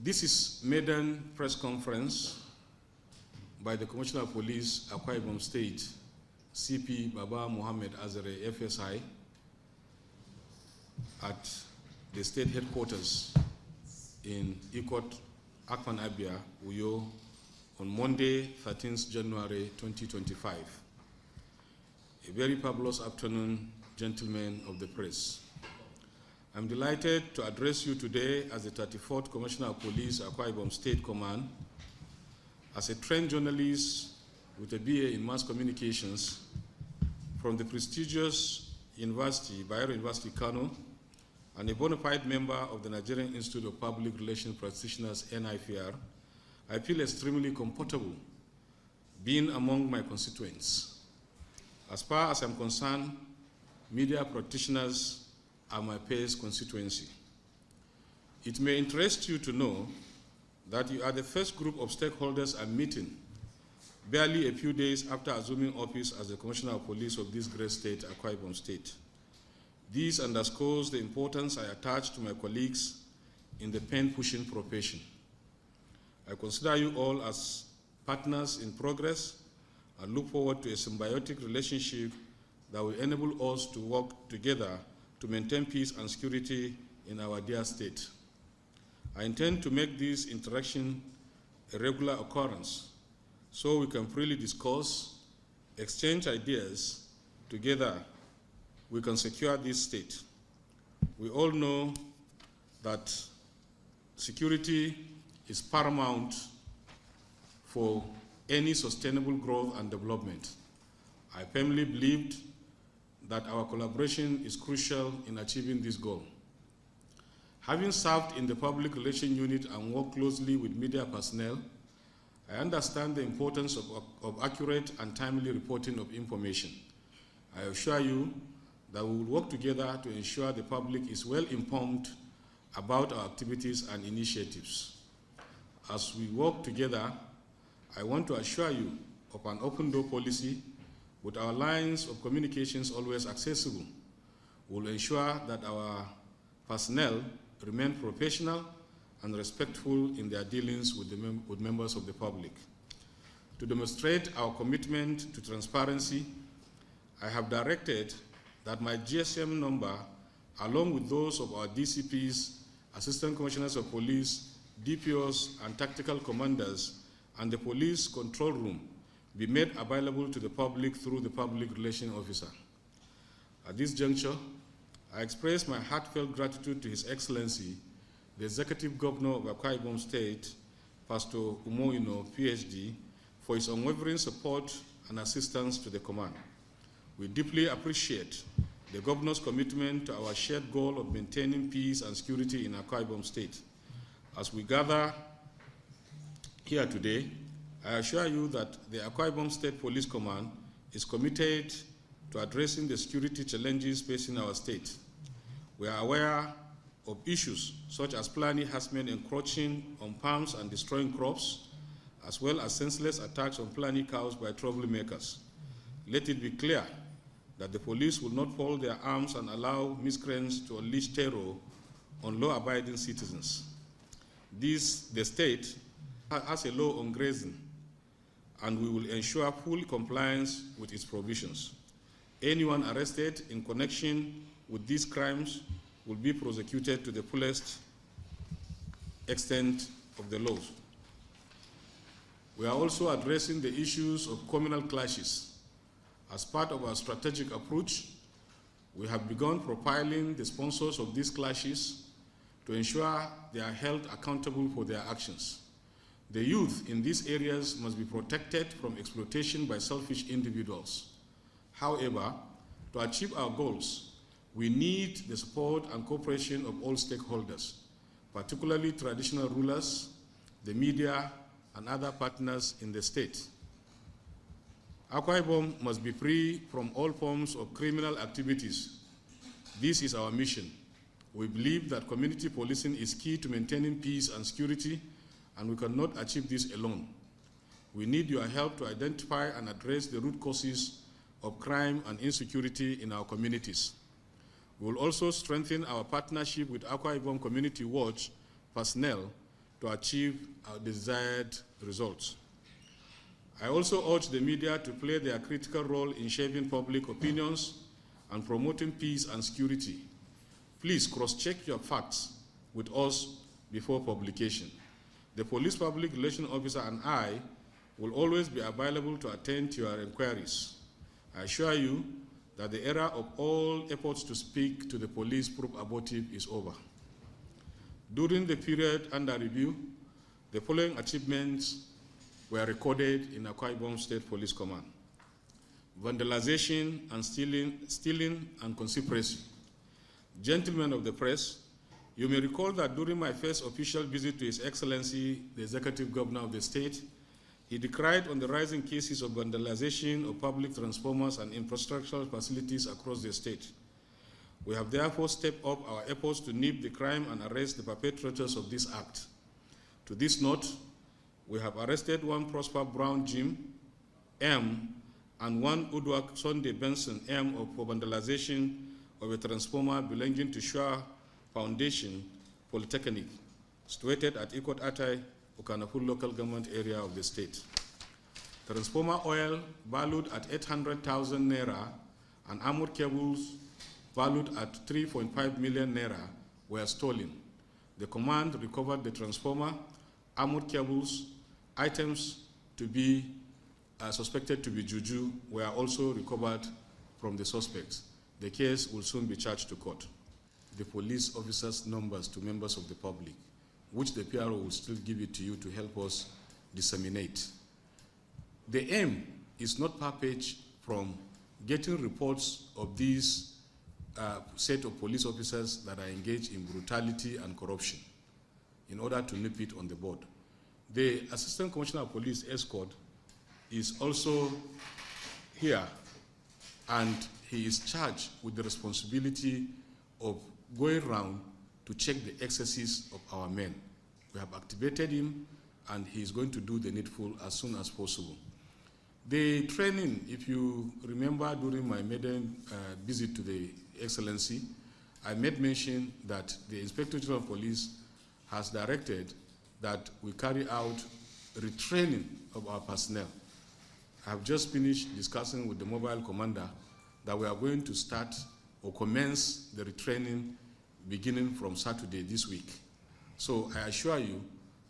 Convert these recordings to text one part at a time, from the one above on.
This is maiden press conference by the Commissioner of Police, Akwa Ibom State, CP Baba Mohammed Azare, FSI, at the state headquarters in Ikot, Akwa Abia, Uyo, on Monday, 13th January 2025. A very fabulous afternoon, gentlemen of the press. I'm delighted to address you today as the 34th Commissioner of Police, Akwa Ibom State Command, as a trained journalist with a BA in Mass Communications from the prestigious University, Bayero University, Kano, and a bona fide member of the Nigerian Institute of Public Relations Practitioners, NIPR, I feel extremely comfortable being among my constituents. As far as I'm concerned, media practitioners are my peers' constituency. It may interest you to know that you are the first group of stakeholders I'm meeting barely a few days after assuming office as the Commissioner of Police of this great state, Akwa Ibom State. This underscores the importance I attach to my colleagues in the pen-pushing profession. I consider you all as partners in progress and look forward to a symbiotic relationship that will enable us to work together to maintain peace and security in our dear state. I intend to make this interaction a regular occurrence so we can freely discuss, exchange ideas. Together, we can secure this state. We all know that security is paramount for any sustainable growth and development. I firmly believed that our collaboration is crucial in achieving this goal. Having served in the Public Relations Unit and worked closely with media personnel, I understand the importance of accurate and timely reporting of information. I assure you that we will work together to ensure the public is well informed about our activities and initiatives. As we work together, I want to assure you of an open door policy with our lines of communications always accessible. We will ensure that our personnel remain professional and respectful in their dealings with members of the public. To demonstrate our commitment to transparency, I have directed that my GSM number, along with those of our DCPs, Assistant Commissioners of Police, DPOs, and Tactical Commanders, and the Police Control Room, be made available to the public through the Public Relations Officer. At this juncture, I express my heartfelt gratitude to His Excellency, the Executive Governor of Akwa Ibom State, Pastor Umoino, PhD, for his unwavering support and assistance to the command. We deeply appreciate the Governor's commitment to our shared goal of maintaining peace and security in Akwa Ibom State. As we gather here today, I assure you that the Akwa Ibom State Police Command is committed to addressing the security challenges facing our state. We are aware of issues such as planning herdsmen encroaching on farms and destroying crops, as well as senseless attacks on planning cows by troublemakers. Let it be clear that the police will not fold their arms and allow miscreants to unleash terror on law-abiding citizens. The state has a law on grazing, and we will ensure full compliance with its provisions. Anyone arrested in connection with these crimes will be prosecuted to the fullest extent of the laws. We are also addressing the issues of communal clashes. As part of our strategic approach, we have begun profiling the sponsors of these clashes to ensure they are held accountable for their actions. The youth in these areas must be protected from exploitation by selfish individuals. However, to achieve our goals, we need the support and cooperation of all stakeholders, particularly traditional rulers, the media, and other partners in the state. Akwa Ibom must be free from all forms of criminal activities. This is our mission. We believe that community policing is key to maintaining peace and security, and we cannot achieve this alone. We need your help to identify and address the root causes of crime and insecurity in our communities. We will also strengthen our partnership with Akwa Ibom Community Watch personnel to achieve our desired results. I also urge the media to play their critical role in shaping public opinions and promoting peace and security. Please cross-check your facts with us before publication. The police public relations officer and I will always be available to attend to your inquiries. I assure you that the era of all efforts to speak to the police prove abortive is over. During the period under review, the following achievements were recorded in Akwa Ibom State Police Command: vandalization and stealing and conspiracy. Gentlemen of the press, you may recall that during my first official visit to His Excellency, the Executive Governor of the state, he decried on the rising cases of vandalization of public transformers and infrastructural facilities across the state. We have therefore stepped up our efforts to nip the crime and arrest the perpetrators of this act. To this note, we have arrested one Prosper Brown Jim, M, and one Udwak Sunday Benson, M, for vandalization of a transformer belonging to Shua Foundation Polytechnic, situated at Ikot Atai, Okanapur local government area of the state. Transformer oil valued at 800,000 naira and armored cables valued at 3.5 million naira were stolen. The command recovered the transformer, armored cables, items to be suspected to be juju were also recovered from the suspects. The case will soon be charged to court. The police officers' numbers to members of the public, which the PRO will still give it to you to help us disseminate. The aim is not far-fetched from getting reports of these set of police officers that are engaged in brutality and corruption in order to nip it on the board. The Assistant Commissioner of Police, Escort, is also here, and he is charged with the responsibility of going around to check the excesses of our men. We have activated him, and he is going to do the needful as soon as possible. The training, if you remember during my maiden visit to the Excellency, I made mention that the Inspector General of Police has directed that we carry out retraining of our personnel. I have just finished discussing with the mobile commander that we are going to start or commence the retraining beginning from Saturday this week. So I assure you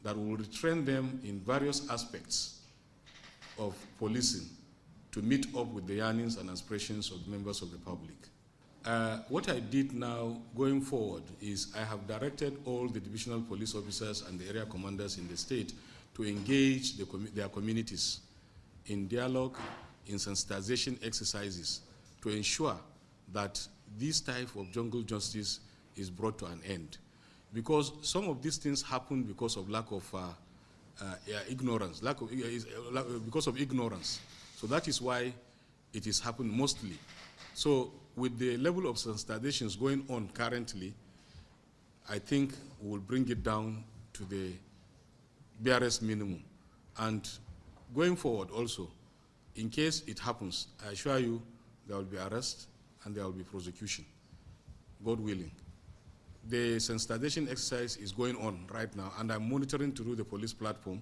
that we will retrain them in various aspects of policing to meet up with the yearnings and aspirations of members of the public. What I did now going forward is I have directed all the divisional police officers and the area commanders in the state to engage their communities in dialogue, in sensitization exercises to ensure that this type of jungle justice is brought to an end. Because some of these things happen because of lack of ignorance, because of ignorance. So that is why it is happening mostly. So with the level of sensitizations going on currently, I think we will bring it down to the barest minimum. And going forward also, in case it happens, I assure you there will be arrest and there will be prosecution, God willing. The sensitization exercise is going on right now, and I'm monitoring through the police platform.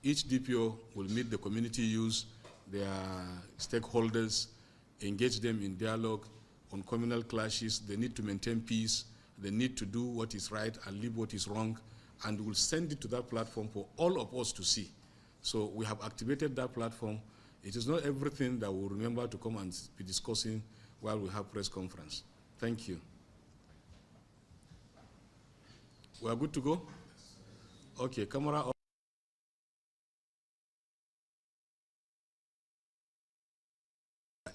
Each DPO will meet the community youth, their stakeholders, engage them in dialogue on communal clashes. They need to maintain peace. They need to do what is right and leave what is wrong, and we'll send it to that platform for all of us to see. So we have activated that platform. It is not everything that we'll remember to come and be discussing while we have press conference. Thank you. We are good to go? Okay, camera off.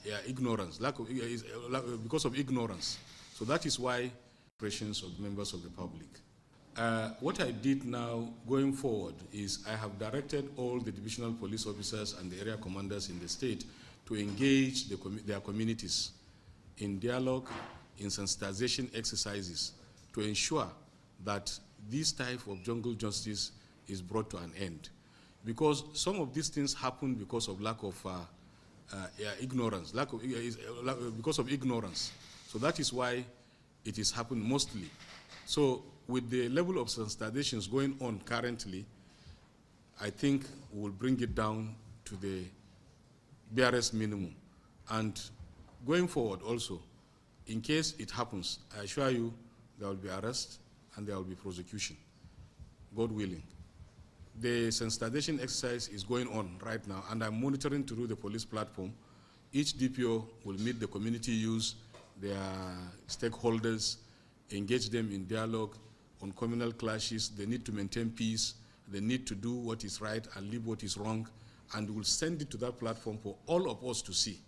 Yeah, ignorance, because of ignorance. So that is why pressures of members of the public. What I did now going forward is I have directed all the divisional police officers and the area commanders in the state to engage their communities in dialogue, in sensitization exercises to ensure that this type of jungle justice is brought to an end. Because some of these things happen because of lack of ignorance, because of ignorance. So that is why it is happening mostly. So with the level of sensitizations going on currently, I think we'll bring it down to the barest minimum. And going forward also, in case it happens, I assure you there will be arrest and there will be prosecution, God willing. The sensitization exercise is going on right now, and I'm monitoring through the police platform. Each DPO will meet the community youth, their stakeholders, engage them in dialogue on communal clashes. They need to maintain peace. They need to do what is right and leave what is wrong, and we'll send it to that platform for all of us to see.